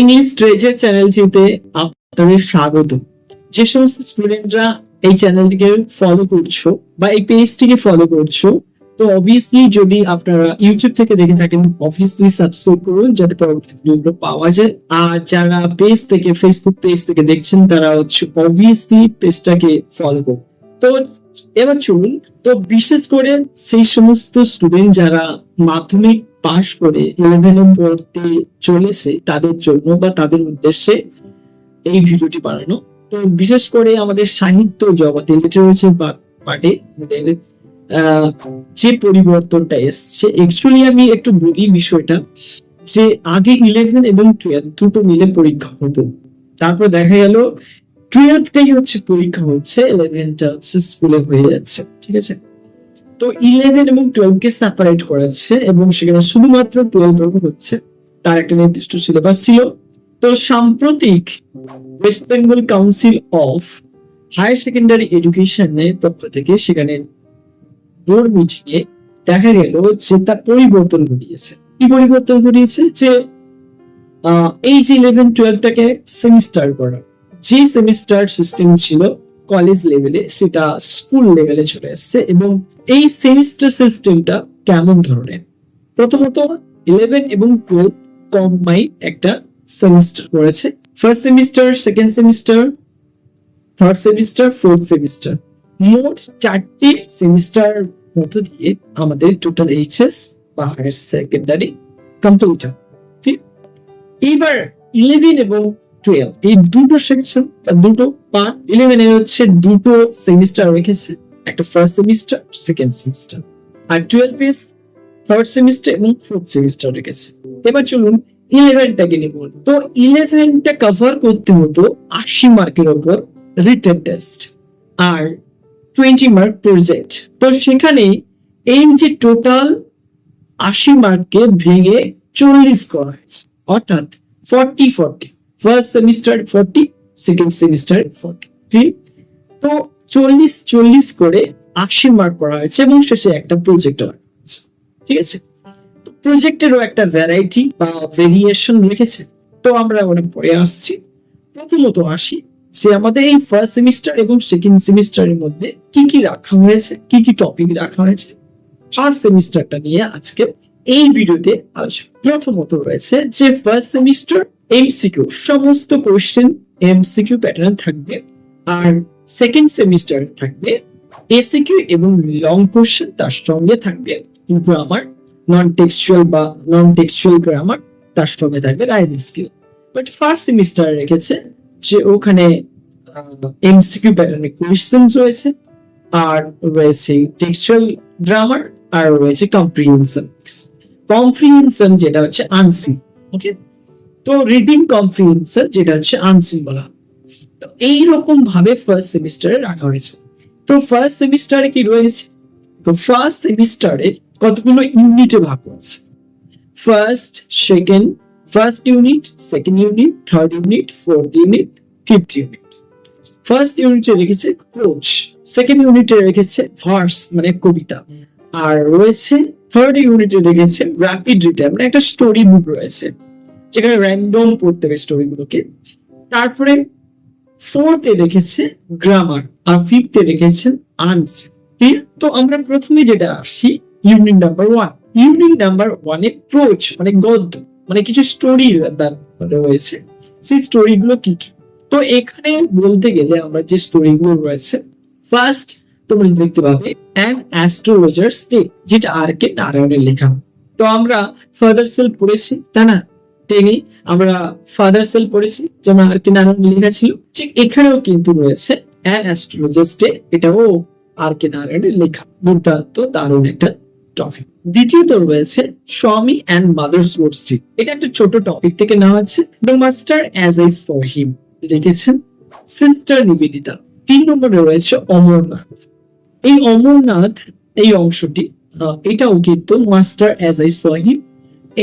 English treasure চ্যানেলটিতে আপনাদের স্বাগত। যে সমস্ত স্টুডেন্টরা এই চ্যানেলটিকে ফলো করছো বা এই পেজটিকে ফলো করছো, তো অবভিয়াসলি যদি আপনারা ইউটিউব থেকে দেখে থাকেন অবভিয়াসলি সাবস্ক্রাইব করুন যাতে পরবর্তী ভিডিওগুলো পাওয়া যায়। আর যারা পেজ থেকে ফেসবুক পেজ থেকে দেখছেন তারা হচ্ছে অবভিয়াসলি পেজটাকে ফলো করুন। তো এবার চলুন, তো বিশেষ করে সেই সমস্ত স্টুডেন্ট যারা মাধ্যমিক পাশ করে 11 পড়তে চলেছে তাদের জন্য বা তাদের উদ্দেশ্যে এই ভিডিওটি বানানো। তো বিশেষ করে আমাদের সাহিত্য জগতে লিটারেচার পার্টে আমাদের যে পরিবর্তনটা এসছে, অ্যাকচুয়ালি আমি একটু বলি বিষয়টা, যে আগে 11 এবং 12 দুটো মিলে পরীক্ষা হতো, তারপর দেখা গেল 12টাই হচ্ছে পরীক্ষা হচ্ছে, 11টা হচ্ছে স্কুলে হয়ে যাচ্ছে। ঠিক আছে, তো 11 এবং 12 কে সেপারেট করেছে এবং সেখানে শুধুমাত্র 12 হচ্ছে, তার একটা নির্দিষ্ট সিলেবাস ছিল। তো সাম্প্রতিক West Bengal Council of Higher Secondary এডুকেশনের পক্ষ থেকে সেখানে বোর্ড মিটিং এ দেখা গেল যে তার পরিবর্তন ঘটিয়েছে। কি পরিবর্তন ঘটিয়েছে? যে এই যে 11-12টাকে সেমিস্টার করা, যে সেমিস্টার সিস্টেম ছিল কলেজ লেভেলে সেটা স্কুল লেভেলে চলে আসছে। এবং এই সেমিস্টার সিস্টেমটা কেমন ধরনের? প্রথমত 11 এবং 12 কম্বাইন একটা সেমিস্টার করেছে। First semester, second semester, third semester, fourth semester, মোট 4টি সেমিস্টার মধ্য দিয়ে আমাদের টোটাল এইচএস বা হায়ার সেকেন্ডারি কমপ্লিট হয়। ঠিক, এবার 11 এবং 12 এই দুটো সেকশন, দুটো পার্ট। 11 এ হচ্ছে দুটো সেমিস্টার রেখেছে, একটা ফার্স্ট সেমিস্টার, সেকেন্ড সেমিস্টার, আর 12 এ থার্ড সেমিস্টার এবং ফোর্থ সেমিস্টার রেখেছে। এবার চলুন 11টাকে নিয়ে বলবো। তো 11টা কভার করতে হতো 80 মার্কের উপর রিটেন টেস্ট আর 20 মার্ক প্রজেক্ট। তো সেখানে এই যে টোটাল 80 মার্ককে ভেঙে 40 করা হয়েছে, অর্থাৎ 40-40, ফার্স্ট সেমিস্টার 40, সেকেন্ড সেমিস্টার 40। তো 40-40 করে 80 মার্ক করা হয়েছে এবং শেষে একটা প্রজেক্ট রাখা হয়েছে। ঠিক আছে, তো প্রজেক্টেরও একটা ভ্যারাইটি বা ভেরিয়েশন রেখেছে, তো আমরা ওটা পরে আসছি। প্রথমত আসি যে আমাদের এই ফার্স্ট সেমিস্টার এবং সেকেন্ড সেমিস্টারের মধ্যে কি কি রাখা হয়েছে, কি কি টপিক রাখা হয়েছে ফার্স্ট সেমিস্টারটা নিয়ে আজকে এই ভিডিওতে আলোচনা। প্রথমত রয়েছে যে ফার্স্ট সেমিস্টার এমসিকিউ, সমস্ত কোশ্চেন এমসিকিউ প্যাটার্ন থাকবে, আর সেকেন্ড সেমিস্টার থাকবে এসিকিউ এবং লং কোশ্চেন, তার সঙ্গে থাকবে গ্রামার, নন টেক্সচুয়াল বা নন টেক্সচুয়াল গ্রামার, তার সঙ্গে থাকবে writing skill. But first semester রেখেছে যে ওখানে এমসিকিউ প্যাটার্নে কোশ্চেন রয়েছে, আর রয়েছে টেক্সচুয়াল গ্রামার, আর রয়েছে কম্প্রিহেনশন। কম্প্রিহেনশন যেটা হচ্ছে আনসিন, ওকে, তো রিডিং কম্প্রিহেনশন যেটা হচ্ছে আনসিন বলা। তো এইরকম ভাবে ফার্স্ট সেমিস্টারে রাখা হয়েছে। তো ফার্স্ট সেমিস্টারে কি রয়েছে? তো ফার্স্ট সেমিস্টারে কতগুলো ইউনিটে ভাগ করেছে। First, second, first unit, second unit, third unit, fourth unit, fifth unit. First ইউনিটে রেখেছে কোচ, সেকেন্ড ইউনিটে রেখেছে ভার্স মানে কবিতা, আর রয়েছে থার্ড ইউনিটে রেখেছে র্যাপিড রিটার্ন মানে একটা স্টোরি বুক রয়েছে যেখানে র্যান্ডম পড়তে হবে স্টোরিগুলোকে। তারপরে ফোর্থে রেখেছে গ্রামার, আর ফিফথে রেখেছেন আনসার। তো আমরা প্রথমে যেটা আসি ইউনিট নাম্বার 1। ইউনিট নাম্বার 1 এ প্রোচ মানে গদ্য মানে কিছু স্টোরি রয়েছে, সেই স্টোরিগুলো কি কি? তো এখানে বলতে গেলে আমরা যে স্টোরিগুলো রয়েছে, ফার্স্ট তোমরা দেখতে পাবে অ্যান অ্যাস্ট্রোলজারস ডে, যেটা আর.কে নারায়ণের লেখা। তো আমরা ফাদার সেল পড়েছি, তাই না? টেনে আমরা ফাদার সেল পড়েছি, যেমন আর.কে নারায়ণ লেখা ছিল। ঠিক এখানেও কিন্তু রয়েছে অ্যান অ্যাস্ট্রোলজারস ডে, এটাও আর.কে নারায়ণের লেখা। দুর্দান্ত দারুণ একটা টপিক। দ্বিতীয়ত রয়েছে স্বামী অ্যান্ড মাদার্স ওয়ার্শিপ, এটা একটা ছোট টপিক থেকে নেওয়া হচ্ছে। The master as I saw him লিখেছেন সিস্টার নিবেদিতা। 3 নম্বরে রয়েছে অমরনাথ। এই অমরনাথ এই অংশটি এটাও কিন্তু মাস্টার অ্যাজ আই স হিম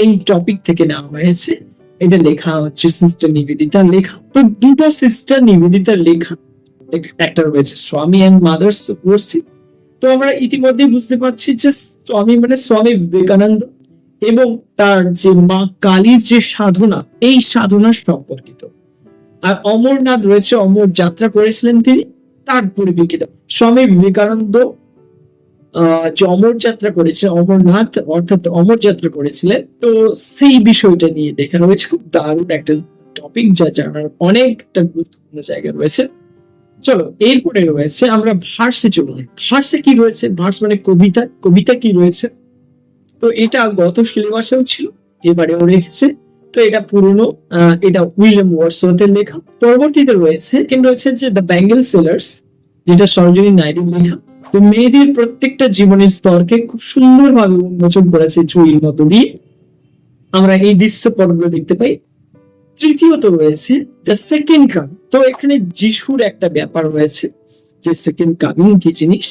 এই টপিক থেকে নেওয়া হয়েছে। এটা লেখা হচ্ছে সিস্টার নিবেদিতার লেখা। তো দুটো সিস্টার নিবেদিতার লেখা, একটা রয়েছে স্বামী অ্যান্ড মাদার্স ওয়ার্শিপ। তো আমরা ইতিমধ্যে বুঝতে পারছি যে স্বামী মানে স্বামী বিবেকানন্দ এবং তার যে মা কালীর যে সাধনা, এই সাধনার সম্পর্কিত। আর অমরনাথ রয়েছে, অমর যাত্রা করেছিলেন তিনি, তার পরিপ্রেক্ষিতে স্বামী বিবেকানন্দ যে অমর যাত্রা করেছে, অমরনাথ অর্থাৎ অমর যাত্রা করেছিলেন, তো সেই বিষয়টা নিয়ে দেখা রয়েছে। খুব দারুণ একটা টপিক, যা জানার অনেকটা গুরুত্বপূর্ণ জায়গা রয়েছে। চলো এরপরে রয়েছে আমরা ভার্সে চলে যাই। ভার্সে কি রয়েছে? ভার্স মানে কবিতা। কবিতা কি রয়েছে? তো এটা গত সিলেবাসেও ছিল, এবারেও রেখেছে। তো এটা পুরনো, এটা উইলিয়াম ওয়ার্ডসওয়ার্থের লেখা। পরবর্তীতে রয়েছে যে দ্য ব্যাঙ্গেল সেলার্স, যেটা সরোজিনী নাইডুর লেখা। তো মেয়েদের প্রত্যেকটা জীবনের স্তরকে খুব সুন্দরভাবে উন্মোচন করেছে ছবির মতো দিয়ে, আমরা এই দৃশ্যপটগুলো দেখতে পাই। তৃতীয়ত রয়েছে দ্য সেকেন্ড কামিং। তো এখানে যিশুর একটা ব্যাপার রয়েছে, যে সেকেন্ড কামিং কি জিনিস,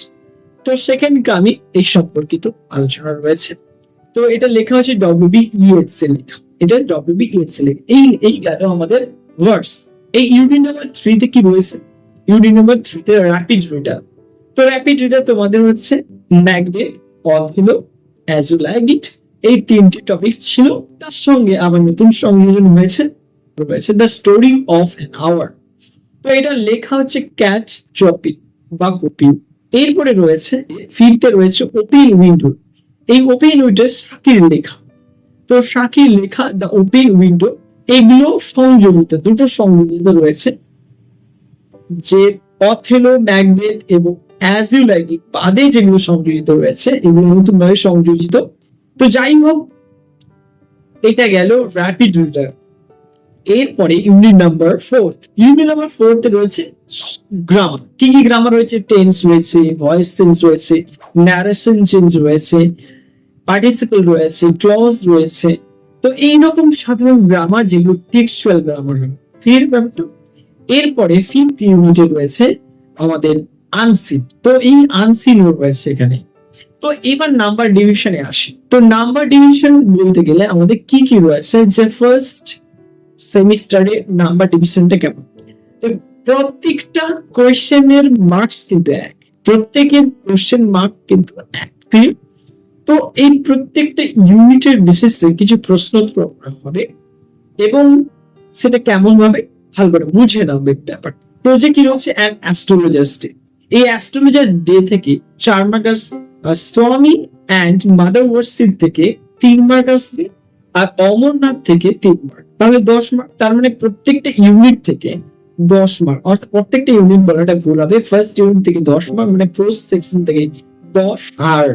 তো সেকেন্ড কামিং এই সম্পর্কিত আলোচনা রয়েছে। তো এটা লেখা হচ্ছে ডব্লিউবি ইয়েটস এর লেখা, এটা ডব্লিউবি ইয়েটস এর লেখা। এই গেল আমাদের ভার্স। এই ইউনিট নাম্বার 3 তে কি রয়েছে? ইউনিট নাম্বার 3 তে র্যাপিড রিডার। তো র্যাপিড রিডার তোমাদের হচ্ছে ম্যাগনেট, অথেলো, অ্যাজুলাইট, এই তিনটি টপিক ছিল। তার সঙ্গে আবার নতুন সংযোজন হয়েছে The Story of an Hour. তো এটা লেখা হচ্ছে ক্যাট চপি বা কপি। এরপরে রয়েছে ফিফথে রয়েছে ওপেন উইন্ডো। এই ওপেন উইন্ডো শাকির লেখা। তো শাকির লেখা দ্য ওপেন উইন্ডো, এগুলো সংযোজিত, দুটো সংযোজিত রয়েছে, যে অথেলো, ম্যাগনেট এবং অ্যাজুলাইট বাদে যেগুলো সংযোজিত রয়েছে, এগুলো নতুন ভাবে সংযোজিত। তো যাই হোক, এটা গেল র্যাপিড রিডার। এরপরে ইউনিট নাম্বার 4। ইউনিট নাম্বার 4 তে রয়েছে গ্রামার। কি কি গ্রামার রয়েছে? টেন্স রয়েছে, ভয়েস চেঞ্জ রয়েছে, ন্যারেশন চেঞ্জ রয়েছে, পার্টিসিপল রয়েছে, ক্লজ রয়েছে। তো এইরকম সাধারণ গ্রামার, যেগুলো টেক্সচুয়াল গ্রামার হয়। ক্লিয়ার ব্যাপারটা? এরপরে ফিফথ ইউনিটে রয়েছে আমাদের আনসিন। তো এই আনসিন রয়েছে এখানে। তো এবার নাম্বার ডিভিশনে আসি। তো নাম্বার ডিভিশন বলতে গেলে আমাদের কি কি রয়েছে, যে ফার্স্ট সেমিস্টারে নাম্বার ডিভিশনটা কেমন? প্রত্যেকটা কোয়েশ্চেনের মার্কস কিন্তু এক, প্রত্যেকের কোয়েশ্চেন মার্ক কিন্তু এক। তো এই প্রত্যেকটা ইউনিটের বেসিসে কিছু প্রশ্ন হবে, এবং সেটা কেমন ভাবে ভালো করে বুঝে নাও ব্যাপার। তো যে কি রয়েছে অ্যাস্ট্রোলজার ডে। এই অ্যাস্ট্রোলজার ডে থেকে 4 মার্ক আসবে, স্বামী অ্যান্ড মাদার ওয়ার্শিপ থেকে 3 মার্ক আসবে, আর অমরনাথ থেকে 3 মার্ক, তাহলে 10 মার্ক। তার মানে প্রত্যেকটা ইউনিট থেকে 10 মার্ক, অর্থাৎ প্রত্যেকটা ইউনিট বলাটা ভুল হবে। ফার্স্ট ইউনিট থেকে 10 মার্ক, মানে ফার্স্ট সেকশন থেকে 10, আর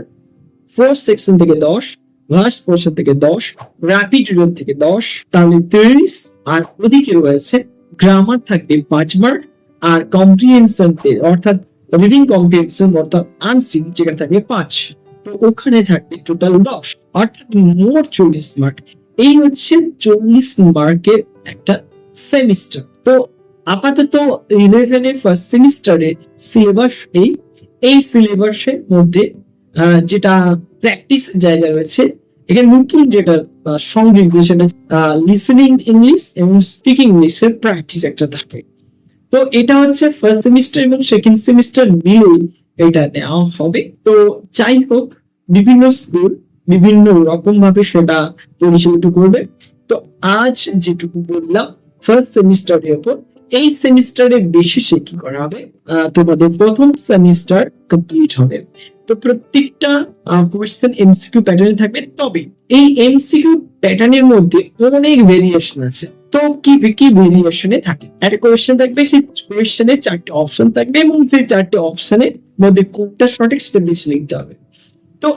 ফার্স্ট সেকশন থেকে 10, লাস্ট পোর্শন থেকে 10, র্যাপিড রিডার থেকে 10, তাহলে 30। আর ওদিকে রয়েছে গ্রামার থাকবে 5 মার্ক, আর কম্প্রিহেনশন অর্থাৎ রিডিং কম্প্রিহেনশন অর্থাৎ আনসিন, যেখানে থাকবে 5। তো ওখানে থাকবে টোটাল 10, অর্থাৎ মোট 40 মার্ক। এই হচ্ছে 40 মার্কের একটা সেমিস্টার। তো আপাতত 11 এর ফার্স্ট সেমিস্টারে সিলেবাস এই সিলেবাসের মধ্যে যেটা প্র্যাকটিস জায়গা রয়েছে, এখানে নতুন যেটা সংযোগ, সেটা লিসেনিং ইংলিশ এবং স্পিকিং ইংলিশের প্র্যাকটিস একটা থাকে। তো এটা হচ্ছে ফার্স্ট সেমিস্টার এবং সেকেন্ড সেমিস্টার মিলে এটা নেওয়া হবে। তো যাই হোক, বিভিন্ন স্কুল বিভিন্ন রকম ভাবে সেটা পরিচালিত করবে। তো আজ যেটুকু বললাম ফার্স্ট সেমিস্টারের উপর, এই সেমিস্টারের বেসিসে কি করা হবে, তোমাদের প্রথম সেমিস্টার কমপ্লিট হবে। তো প্রত্যেকটা কোয়েশ্চেন এমসিকিউ প্যাটার্নে থাকবে, তবে এই এমসিকিউ প্যাটার্নের মধ্যে অনেক ভেরিয়েশন আছে। তো কি কি ভেরিয়েশনে থাকে? একটা কোয়েশ্চেন থাকবে, সেই কোয়েশ্চেনে 4টি অপশন থাকবে, এবং সেই 4টি অপশনের মধ্যে কোনটা সঠিক সেটা বেছে লিখতে হবে। তো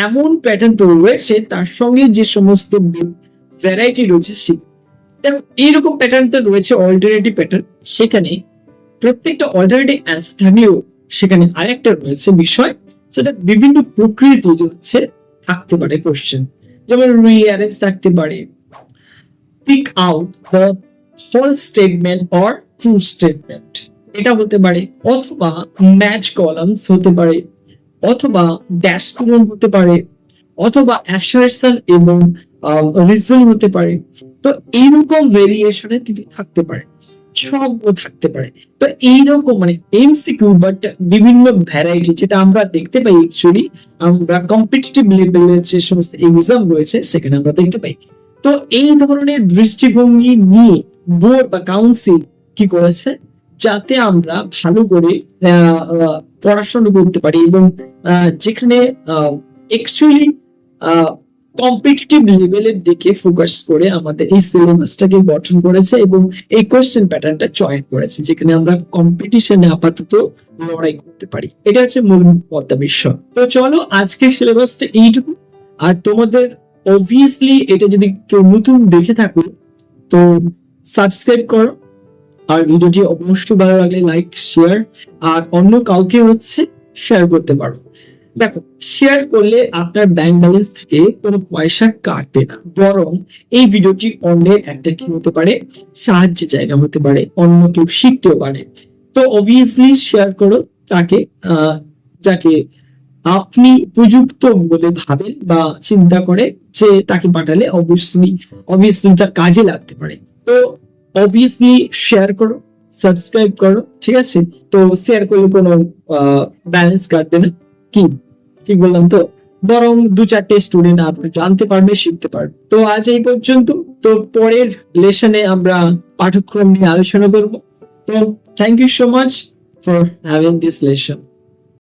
এমন প্যাটার্ন তো রয়েছে, তার সঙ্গে যে সমস্ত ভ্যারাইটি রয়েছে, দেখো এইরকম প্যাটার্ন তো রয়েছে অল্টারনেটিভ প্যাটার্ন, সেখানে প্রত্যেকটা অল্টারনেটিভ অ্যান্সার থাকলেও সেখানে আরেকটা রয়েছে বিষয়, সেটা বিভিন্ন প্রকৃতি হচ্ছে থাকতে পারে কোশ্চেন, যেমন রিঅ্যারেঞ্জ থাকতে পারে, pick out the false statement or true statement, এটা হতে পারে, অথবা ম্যাচ কলামস হতে পারে, অথবা ড্যাশ পূরণ হতে পারে, অথবা অ্যাসারশন এবং রিজন হতে পারে, তো এইরকম ভেরিয়েশনে কিন্তু থাকতে পারে, সবও থাকতে পারে। তো এইরকম মানে এমসিকিউ বাট বিভিন্ন ভ্যারাইটি যেটা আমরা দেখতে পাই অ্যাকচুয়ালি, আমরা কম্পিটিটিভ লেভেলের যে সমস্ত এক্সাম রয়েছে সেখানে আমরা দেখতে পাই। তো এই ধরনের দৃষ্টিভঙ্গি নিয়ে বোর্ড বা কাউন্সিল কি করেছে, যাতে আমরা ভালো করে পড়াশোনা করতে পারি এবং যেখানে অ্যাকচুয়ালি কম্পিটিটিভ লেভেলের দিকে ফোকাস করে আমাদের এই সিলেবাসটাকে গঠন করেছে এবং এই কোশ্চেন প্যাটার্নটা চয়ন করেছে, যেখানে আমরা কম্পিটিশনে আপাতত লড়াই করতে পারি। এটা হচ্ছে মূল পদ্মা বিষয়। তো চলো আজকের সিলেবাসটা এইটুকু। আর তোমাদের অবভিয়াসলি এটা যদি কেউ নতুন দেখে থাকো তো সাবস্ক্রাইব করো, আর ভিডিওটি অবশ্যই ভালো লাগলে লাইক শেয়ার, আর অন্য কাউকে হচ্ছে শেয়ার করতে পারো। দেখো, শেয়ার করলে আপনার ব্যাংক ব্যালেন্স থেকে কোনো পয়সা কাটবে না, বরং এই ভিডিওটি অন্যের একটা কি হতে পারে, সাহায্যের জায়গা হতে পারে, অন্য কেউ শিখতেও পারে। তো অবভিয়াসলি শেয়ার করো তাকে, যাকে আপনি উপযুক্ত বলে ভাবেন বা চিন্তা করে যে তাকে পাঠালে অবভিয়াসলি তার কাজে লাগতে পারে। তো অবভিয়াসলি শেয়ার করো, সাবস্ক্রাইব করো, ঠিক আছে? তো শেয়ার করলে কোনো ব্যালেন্স কাটবে না, কি ঠিক বললাম তো? বরং 2-4টে স্টুডেন্ট আপনি জানতে পারবে, শিখতে পারবে। তো আজ এই পর্যন্ত। তো পরের লেসনে আমরা পাঠ্যক্রম নিয়ে আলোচনা করব। তো thank you so much for having this lesson.